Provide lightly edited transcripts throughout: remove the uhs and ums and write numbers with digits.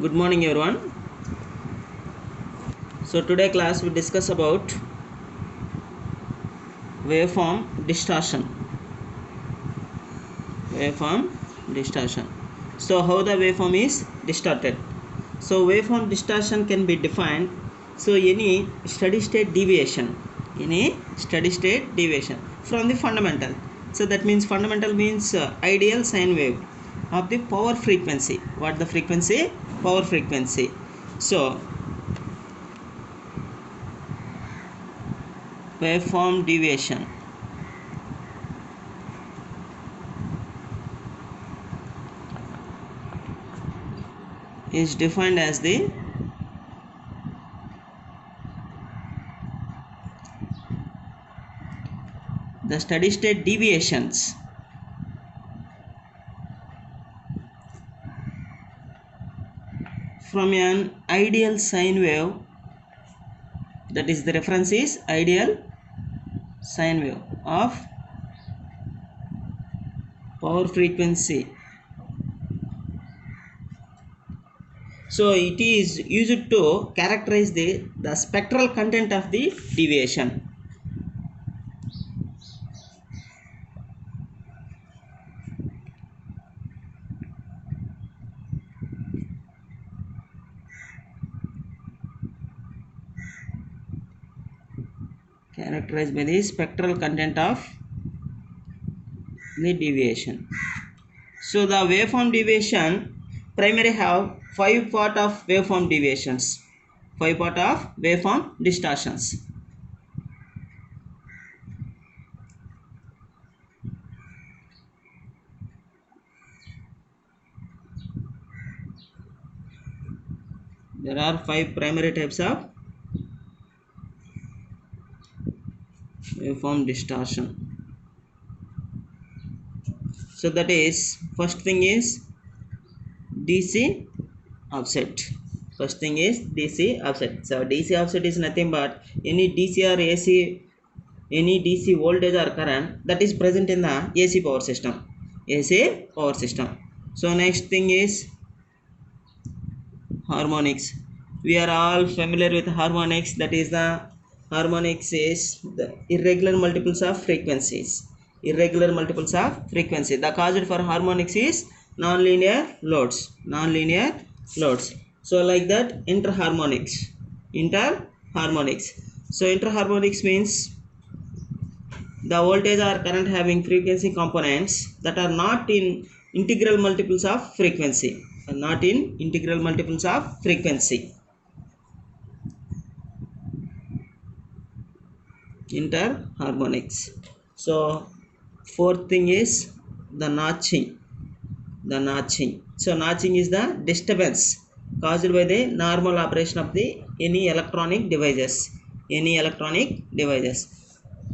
Good morning everyone. So today class we discuss about waveform distortion. Waveform distortion. So how the waveform is distorted. So waveform distortion can be defined. So any steady state deviation from the fundamental. So that means fundamental means ideal sine wave of the power frequency. What the frequency? Power frequency. So waveform deviation is defined as the steady state deviations from an ideal sine wave, that is the reference is ideal sine wave of power frequency. So it is used to characterize the spectral content of the deviation. Characterized by the spectral content of the deviation. So the waveform deviation primarily have 5 part of waveform deviations, 5 part of waveform distortions. There are 5 primary types of waveform distortion. So that is, first thing is DC offset. First thing is DC offset. So DC offset is nothing but any DC or AC, any DC voltage or current that is present in the AC power system. AC power system. So next thing is harmonics. We are all familiar with harmonics. That is, the harmonics is the irregular multiples of frequencies. Irregular multiples of frequency. The cause for harmonics is nonlinear loads. Nonlinear loads. So like that, interharmonics. Interharmonics. So interharmonics means the voltage or current having frequency components that are not in integral multiples of frequency. Not in integral multiples of frequency. Interharmonics. So fourth thing is the notching. So notching is the disturbance caused by the normal operation of the any electronic devices.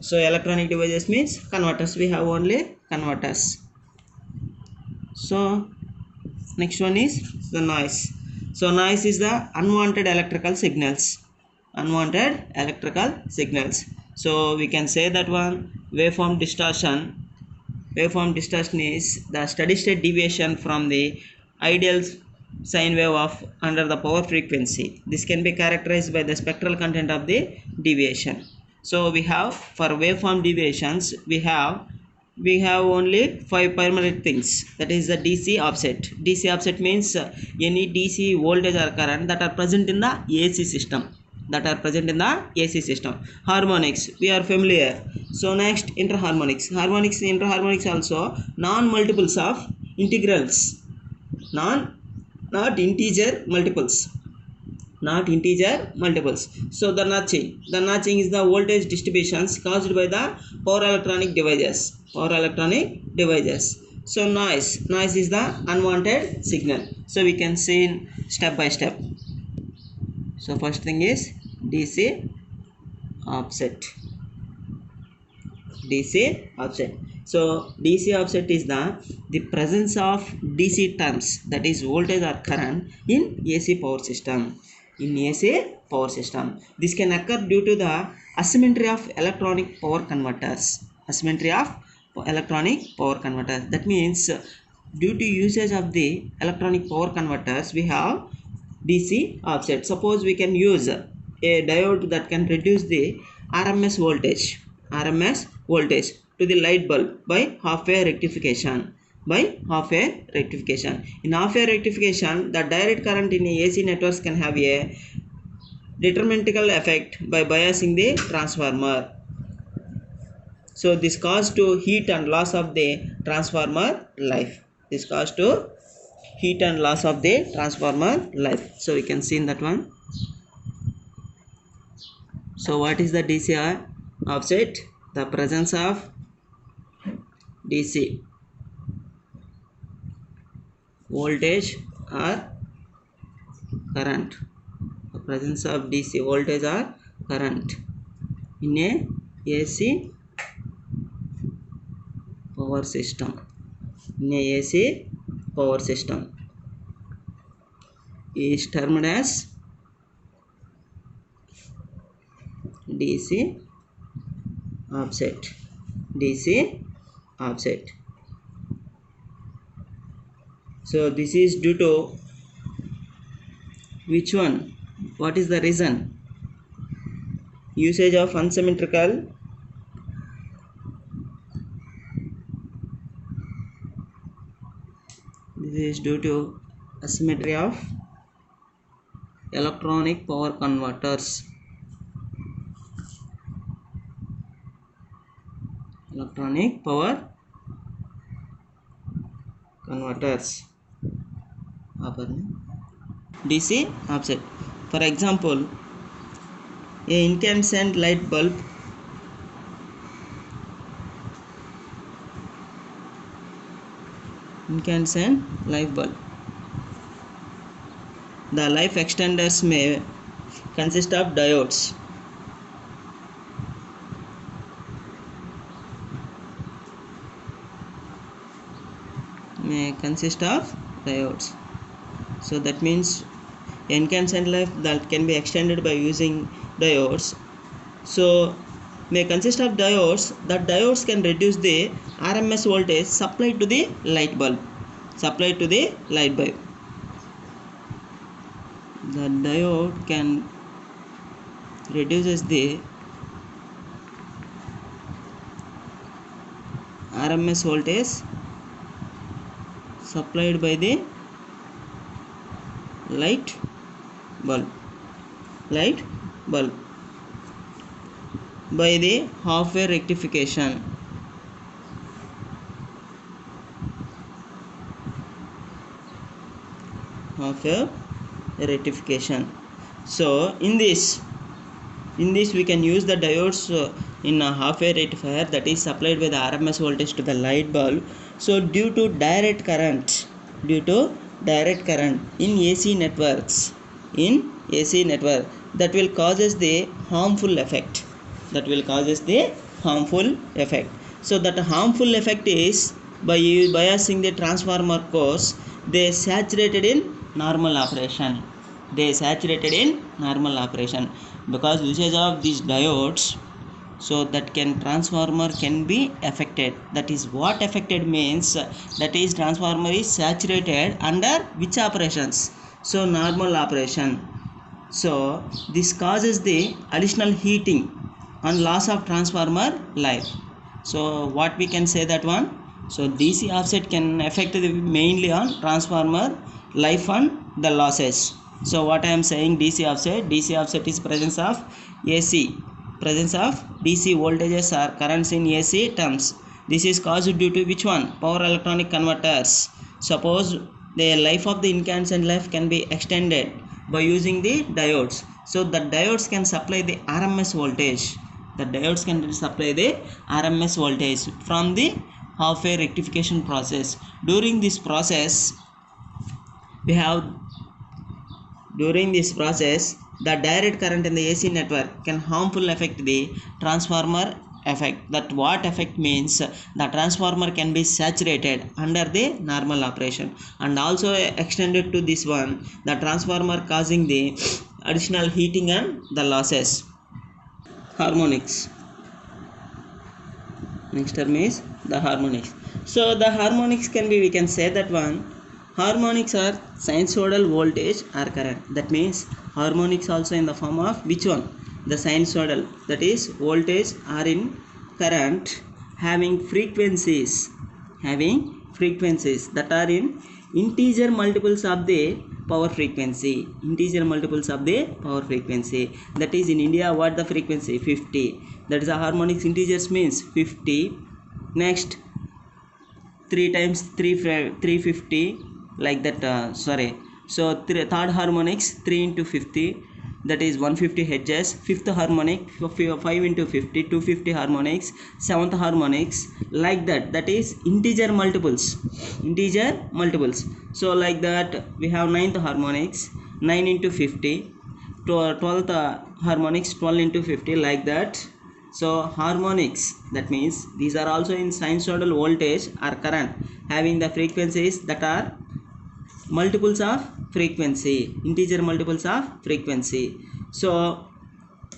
So electronic devices means converters. We have only converters. So next one is the noise. So noise is the unwanted electrical signals. So we can say that one waveform distortion. Waveform distortion is the steady state deviation from the ideal sine wave of under the power frequency. This can be characterized by the spectral content of the deviation. So we have, for waveform deviations, we have only 5 primary things. That is the DC offset. DC offset means any DC voltage or current that are present in the AC system. Harmonics, we are familiar. So next, interharmonics also non-multiples of integrals. Not integer multiples. So the notching is the voltage distributions caused by the power electronic devices. So noise is the unwanted signal. So we can see step by step. So first thing is DC offset. So DC offset is the presence of DC terms, that is voltage or current, in AC power system. This can occur due to the asymmetry of electronic power converters. That means due to usage of the electronic power converters, we have DC offset. Suppose we can use a diode that can reduce the RMS voltage to the light bulb by half-wave rectification. In half-wave rectification, the direct current in AC networks can have a determinantal effect by biasing the transformer. So this cause to heat and loss of the transformer life. So we can see in that one. So what is the DC offset? The presence of DC voltage or current. The presence of DC voltage or current in a AC power system. Is termed as DC offset. So this is due to which one? What is the reason? Usage of unsymmetrical this is due to asymmetry of electronic power converters. DC offset. For example, a incandescent light bulb the life extenders may consist of diodes. So that means incandescent life that can be extended by using diodes. So may consist of diodes. That diodes can reduce the RMS voltage supplied to the light bulb. The diode can reduces the RMS voltage supplied by the light bulb by the half-wave rectification. So in this we can use the diodes in a half-wave rectifier that is supplied by the RMS voltage to the light bulb. So due to direct current in AC networks that will causes the harmful effect. So that harmful effect is by biasing the transformer course, they saturated in normal operation. Because usage of these diodes, so that transformer can be affected. That is what affected means, that is transformer is saturated under which operations? So normal operation. So this causes the additional heating and loss of transformer life. So what we can say that one? So DC offset can affect mainly on transformer life and the losses. So what I am saying, DC offset is presence of DC voltages or currents in AC terms. This is caused due to which one? Power electronic converters. Suppose the life of the incandescent life can be extended by using the diodes. So the diodes can supply the RMS voltage. From the half-wave rectification process. During this process, the direct current in the AC network can harmful affect the transformer effect. That what effect means, the transformer can be saturated under the normal operation, and also extended to this one, the transformer causing the additional heating and the losses. Harmonics. Next term is the harmonics. So the harmonics can be, we can say that one, Harmonics are sinusoidal voltage or current. That means harmonics also in the form of which one? The sinusoidal, that is voltage or in current having frequencies that are in integer multiples of the power frequency. That is in India what the frequency 50. That is a harmonics integers means 50. Next 3 times 350 like that, sorry, so third harmonics 3 into 50, that is 150 hertz. Fifth harmonic 5 into 50 250 harmonics. Seventh harmonics like that, that is integer multiples. So like that we have ninth harmonics 9 into 50 to 12th harmonics 12 into 50 like that. So harmonics, that means these are also in sinusoidal voltage or current having the frequencies that are multiples of frequency, integer multiples of frequency. So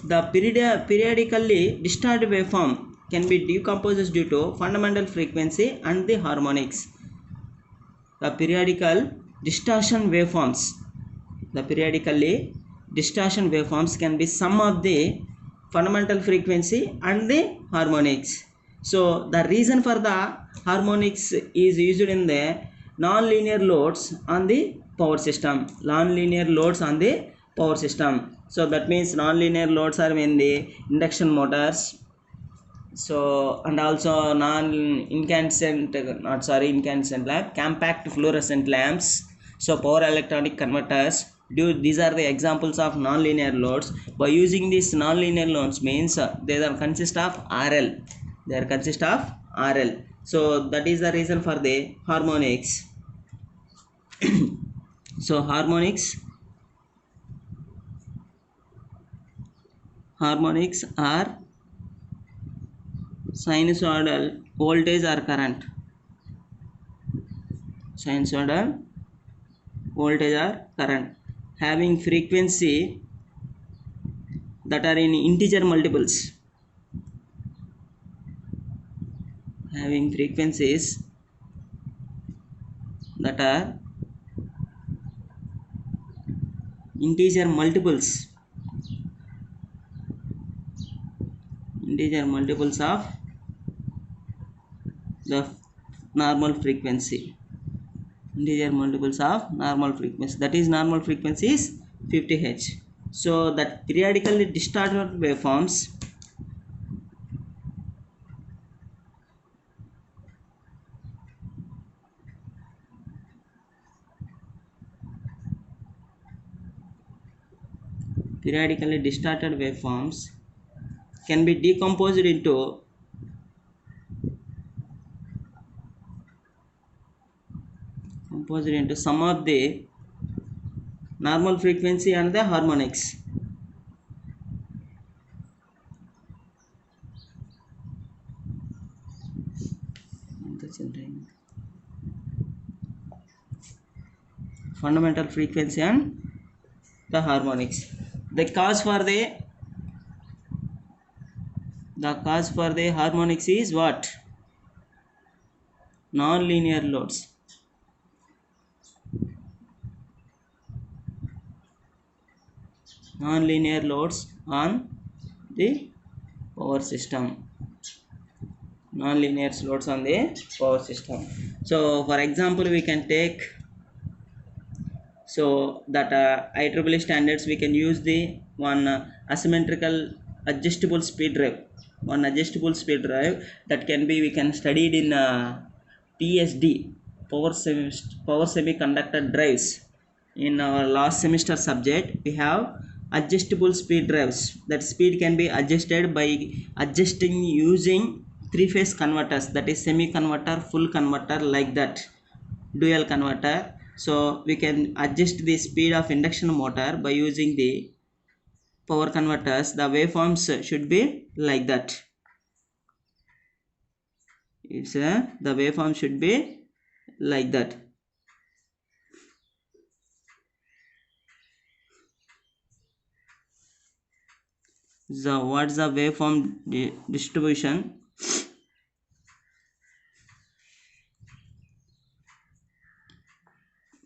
the periodically distorted waveform can be decomposed due to fundamental frequency and the harmonics. The periodical distortion waveforms, the periodically distortion waveforms can be sum of the fundamental frequency and the harmonics. So the reason for the harmonics is used in the non-linear loads on the power system. So that means non-linear loads are in the induction motors, so and also incandescent lamp, compact fluorescent lamps, so power electronic converters. These are the examples of non-linear loads. By using these non-linear loads means they are consist of RL. So that is the reason for the harmonics. So harmonics are sinusoidal voltage or current. Sinusoidal voltage or current having frequency that are in integer multiples, having frequencies that are integer multiples of the normal frequency. That is normal frequency is 50 Hz. So that periodically distorted waveforms can be decomposed into sum of the normal frequency and the harmonics. Fundamental frequency and the harmonics. The cause for the harmonics is what? Non-linear loads. Non-linear loads on the power system. So for example we can take, so that IEEE standards we can use the one asymmetrical adjustable speed drive. That can be, we can study it in PSD, power semiconductor drives. In our last semester subject we have adjustable speed drives. That speed can be adjusted by adjusting using three-phase converters, that is semi converter, full converter, like that, dual converter. So we can adjust the speed of induction motor by using the power converters. The waveforms should be like that. The waveform should be like that. So what's the waveform distribution?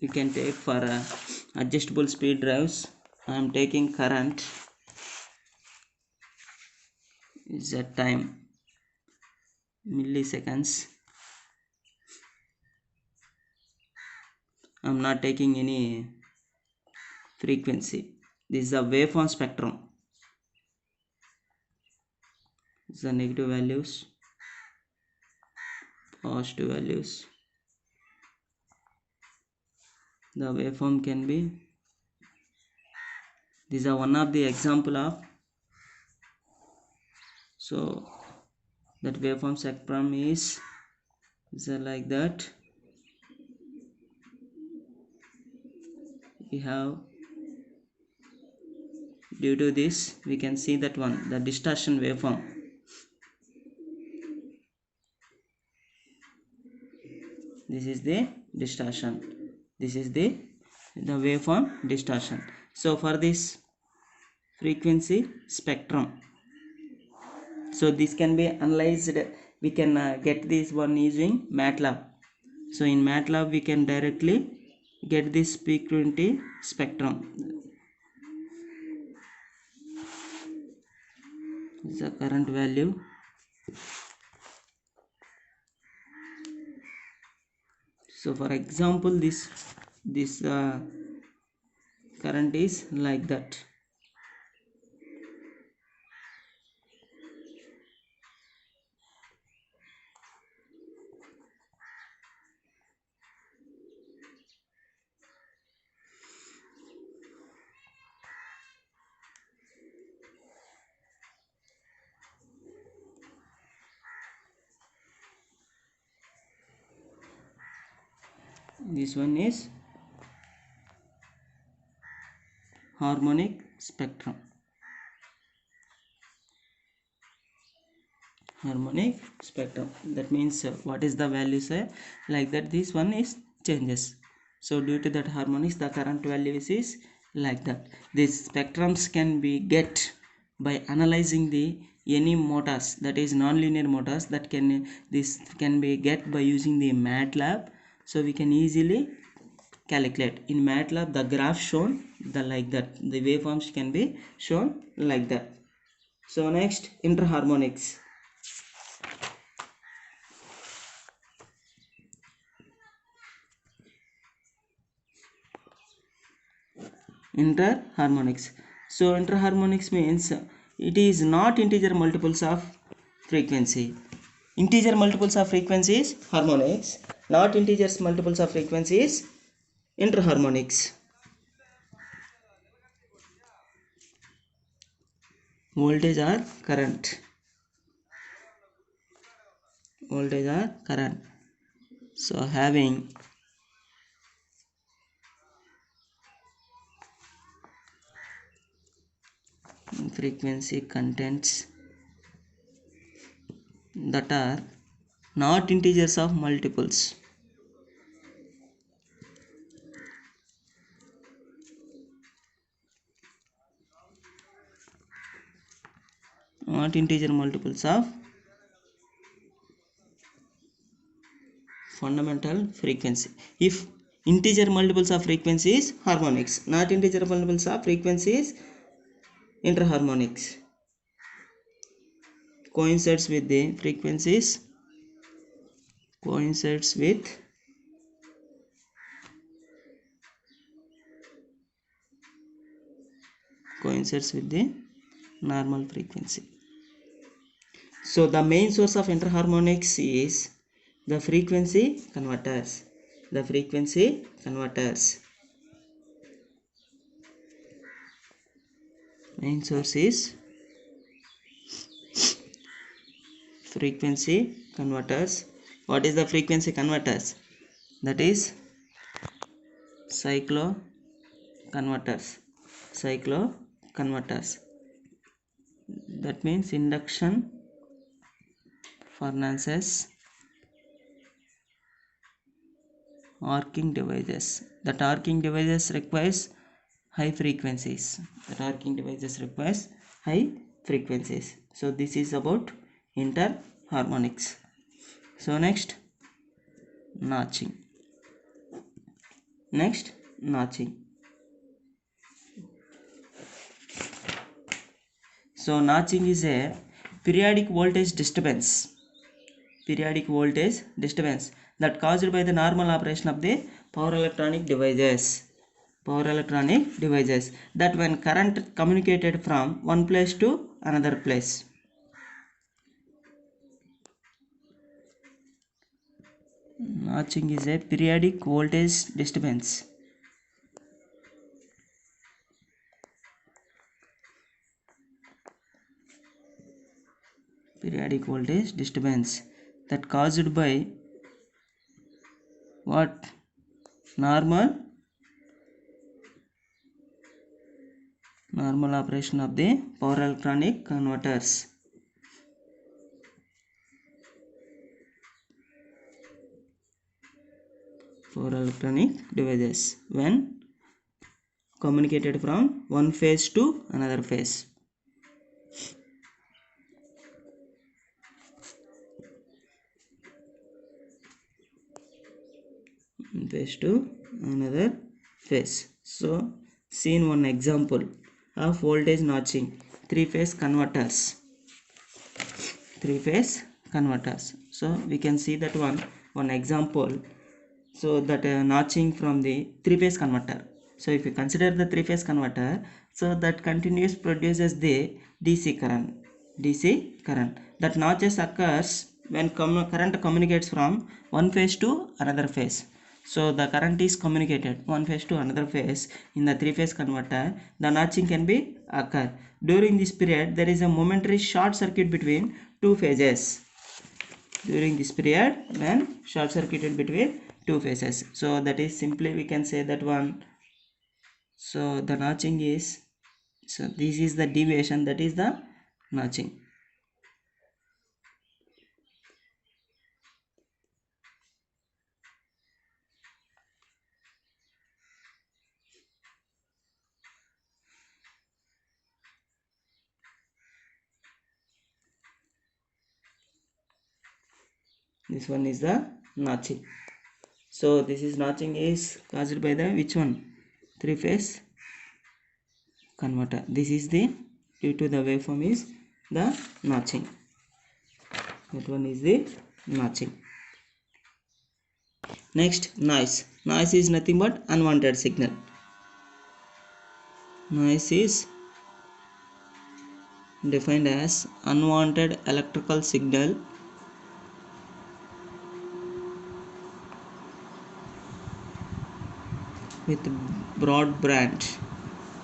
you can take for adjustable speed drives. I am taking current is at time milliseconds. I am not taking any frequency. This is a waveform spectrum. This is the negative values, positive values. The waveform can be, these are one of the example of, so that waveform spectrum is like that. We have, due to this we can see that one, the distortion waveform. This is the distortion, this is the waveform distortion. So for this frequency spectrum, so this can be analyzed, we can get this one using MATLAB. So in MATLAB we can directly get this frequency spectrum. This is the current value. So for example, this current is like that. This one is harmonic spectrum. Harmonic spectrum, that means what is the value, say like that, this one is changes. So due to that harmonics, the current values is like that. These spectrums can be get by analyzing the any motors, that is nonlinear motors, that can, this can be get by using the MATLAB. So we can easily calculate in MATLAB the graph shown the like that, the waveforms can be shown like that. So next, interharmonics. Interharmonics. So interharmonics means it is not integer multiples of frequency. Integer multiples of frequency is harmonics, not integers multiples of frequency is interharmonics. Voltage or current. Voltage or current. So having frequency contents that are not integers of multiples. Not integer multiples of fundamental frequency. If integer multiples of frequency is harmonics, not integer multiples of frequency is interharmonics. Coincides with the frequencies, coincides with the normal frequency. So the main source of interharmonics is the frequency converters. The frequency converters. Main source is frequency converters. What is the frequency converters? That is cyclo converters. Cyclo converters. That means induction furnaces, arcing devices. That arcing devices requires high frequencies. So this is about interharmonics. So next, notching. Next, notching. So notching is a periodic voltage disturbance that caused by the normal operation of the power electronic devices that when current communicated from one place to another place. Notching is a periodic voltage disturbance that caused by what? Normal operation of the power electronic converters. Power electronic devices when communicated from one phase to another phase. Phase to another phase. So see in one example of voltage notching, three-phase converters. So we can see that one example. So that notching from the three-phase converter. So if you consider the three-phase converter, so that continuous produces the DC current. That notches occurs when current communicates from one phase to another phase. So the current is communicated one phase to another phase in the three-phase converter. The notching can be occur. During this period, there is a momentary short circuit between two phases. During this period, when short circuited between two phases, so that is simply we can say that one. So the notching is, so this is the deviation, that is the notching. This one is the notching. So this is notching is caused by the which one? Three-phase converter. This is the due to the waveform is the notching. That one is the notching. Next, noise. Noise is nothing but unwanted signal. Noise is defined as unwanted electrical signal with broadband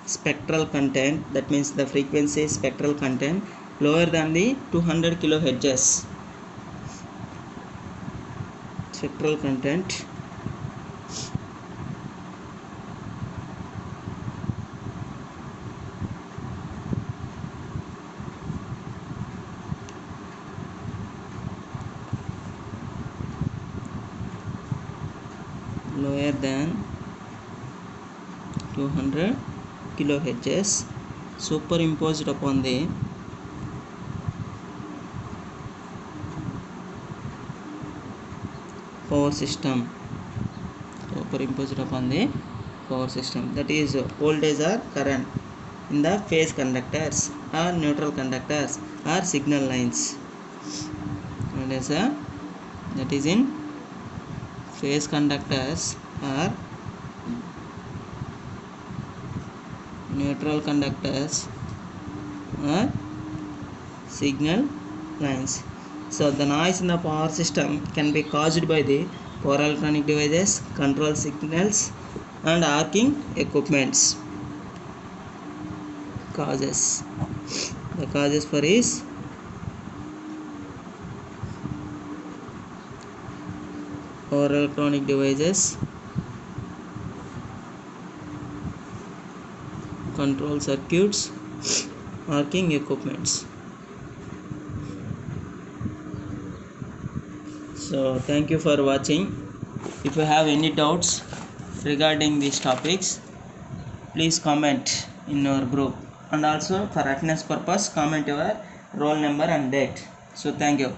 spectral content, that means the frequency spectral content lower than the 200 kilohertz. Spectral content lower than 200 kilohertz superimposed upon the power system. That is voltage or current in the phase conductors or neutral conductors or signal lines. That is in phase conductors or neutral conductors or signal lines. So the noise in the power system can be caused by the power electronic devices, control signals and arcing equipments. Causes. The causes for is power electronic devices, control circuits, arcing equipments. So thank you for watching. If you have any doubts regarding these topics, please comment in our group, and also for attendance purpose comment your roll number and date. So thank you.